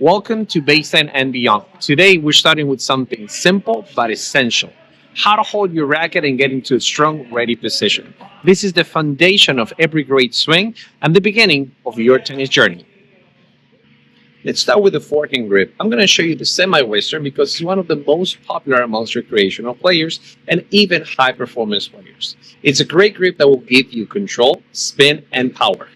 Welcome to Baseline and Beyond. Today we're starting with something simple but essential. How to hold your racket and get into a strong, ready position. This is the foundation of every great swing and the beginning of your tennis journey. Let's start with the forehand grip. I'm going to show you the semi-western because it's one of the most popular amongst recreational players and even high-performance players. It's a great grip that will give you control, spin, and power.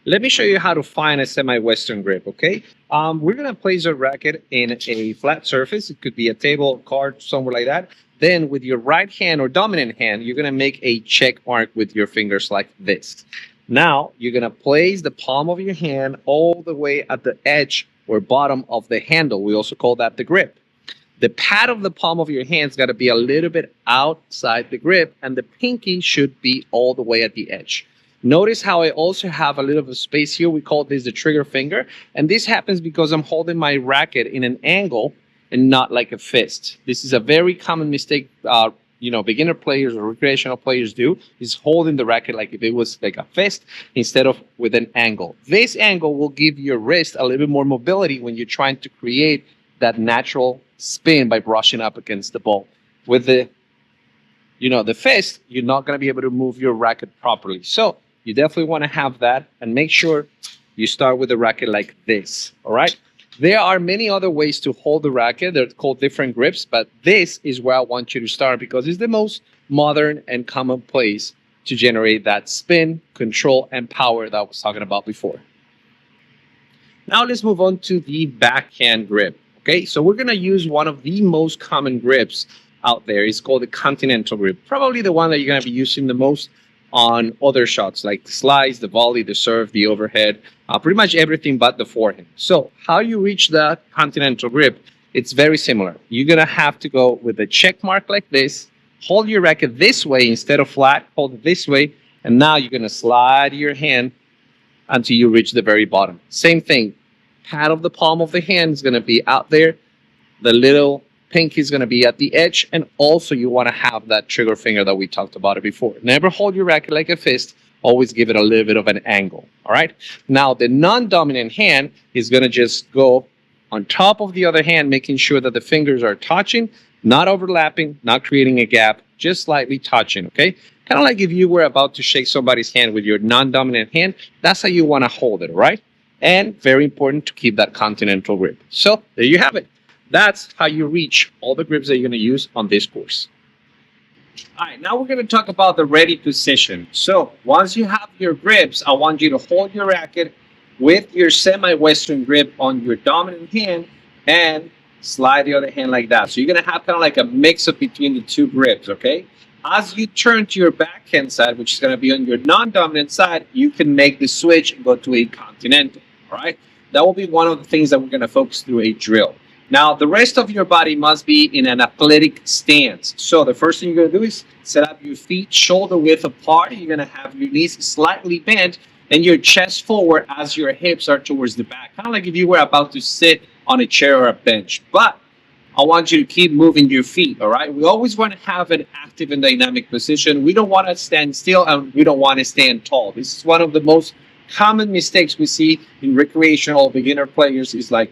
Let me show you how to find a semi-western grip, okay? We're going to place a racket in a flat surface. It could be a table, card, somewhere like that. Then with your right hand or dominant hand, you're going to make a check mark with your fingers like this. Now, you're going to place the palm of your hand all the way at the edge or bottom of the handle. We also call that the grip. The pad of the palm of your hand's got to be a little bit outside the grip, and the pinky should be all the way at the edge. Notice how I also have a little bit of space here. We call this the trigger finger. And this happens because I'm holding my racket in an angle and not like a fist. This is a very common mistake beginner players or recreational players do, is holding the racket like if it was like a fist instead of with an angle. This angle will give your wrist a little bit more mobility when you're trying to create that natural spin by brushing up against the ball. With the fist, you're not going to be able to move your racket properly. So you definitely want to have that and make sure you start with the racket like this, all right? There are many other ways to hold the racket. They're called different grips, but this is where I want you to start because it's the most modern and common place to generate that spin, control, and power that I was talking about before. Now let's move on to the backhand grip, okay? So we're going to use one of the most common grips out there. It's called the continental grip. Probably the one that you're going to be using the most on other shots like the slice, the volley, the serve, the overhead, pretty much everything but the forehand. So how you reach the continental grip, it's very similar. You're going to have to go with a check mark like this, hold your racket this way instead of flat, hold it this way, and now you're going to slide your hand until you reach the very bottom. Same thing, pad of the palm of the hand is going to be out there, the little pinky is going to be at the edge, and also you want to have that trigger finger that we talked about it before. Never hold your racket like a fist. Always give it a little bit of an angle. All right. Now the non-dominant hand is going to just go on top of the other hand, making sure that the fingers are touching, not overlapping, not creating a gap, just slightly touching. Okay. Kind of like if you were about to shake somebody's hand with your non-dominant hand. That's how you want to hold it. All right. And very important to keep that continental grip. So there you have it. That's how you reach all the grips that you're going to use on this course. All right, now we're going to talk about the ready position. So once you have your grips, I want you to hold your racket with your semi-western grip on your dominant hand and slide the other hand like that. So you're going to have kind of like a mix-up between the two grips, okay? As you turn to your backhand side, which is going to be on your non-dominant side, you can make the switch and go to a continental, all right? That will be one of the things that we're going to focus through a drill. Now, the rest of your body must be in an athletic stance. So the first thing you're going to do is set up your feet shoulder width apart. You're going to have your knees slightly bent and your chest forward as your hips are towards the back. Kind of like if you were about to sit on a chair or a bench. But I want you to keep moving your feet, all right? We always want to have an active and dynamic position. We don't want to stand still and we don't want to stand tall. This is one of the most common mistakes we see in recreational beginner players is like,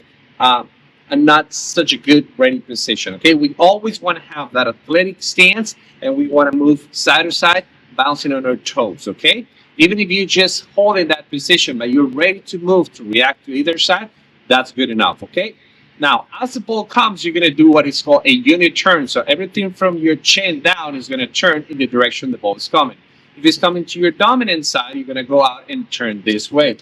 and not such a good ready position. Okay, we always want to have that athletic stance and we want to move side to side, bouncing on our toes. Okay, even if you just hold in that position, but you're ready to move to react to either side, that's good enough. Okay, now as the ball comes, you're going to do what is called a unit turn. So everything from your chin down is going to turn in the direction the ball is coming. If it's coming to your dominant side, you're going to go out and turn this way.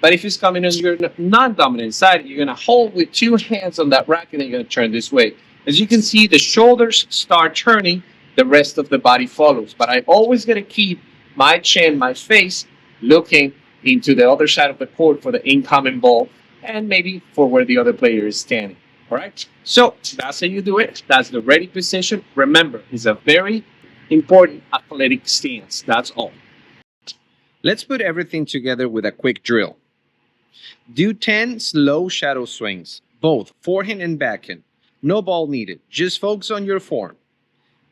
But if it's coming on your non-dominant side, you're going to hold with two hands on that racket and you're going to turn this way. As you can see, the shoulders start turning, the rest of the body follows. But I always got to keep my chin, my face, looking into the other side of the court for the incoming ball and maybe for where the other player is standing. All right? So that's how you do it. That's the ready position. Remember, it's a very important athletic stance. That's all. Let's put everything together with a quick drill. Do 10 slow shadow swings, both forehand and backhand. No ball needed. Just focus on your form.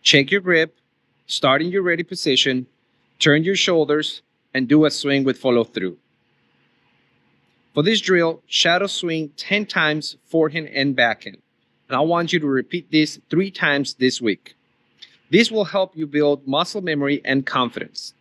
Check your grip, start in your ready position, turn your shoulders, and do a swing with follow through. For this drill, shadow swing 10 times forehand and backhand. And I want you to repeat this 3 times this week. This will help you build muscle memory and confidence.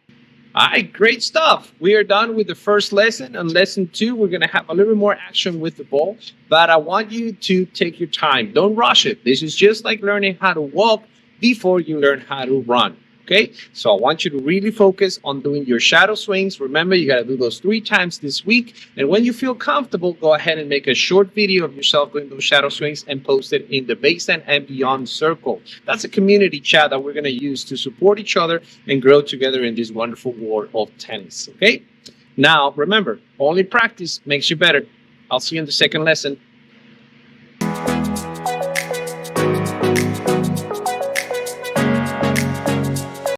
All right, great stuff. We are done with the first lesson. On lesson 2, we're going to have a little bit more action with the ball, but I want you to take your time. Don't rush it. This is just like learning how to walk before you learn how to run. Okay, so I want you to really focus on doing your shadow swings. Remember, you got to do those 3 times this week. And when you feel comfortable, go ahead and make a short video of yourself doing those shadow swings and post it in the Baseline and Beyond circle. That's a community chat that we're going to use to support each other and grow together in this wonderful world of tennis. Okay, now remember, only practice makes you better. I'll see you in the second lesson.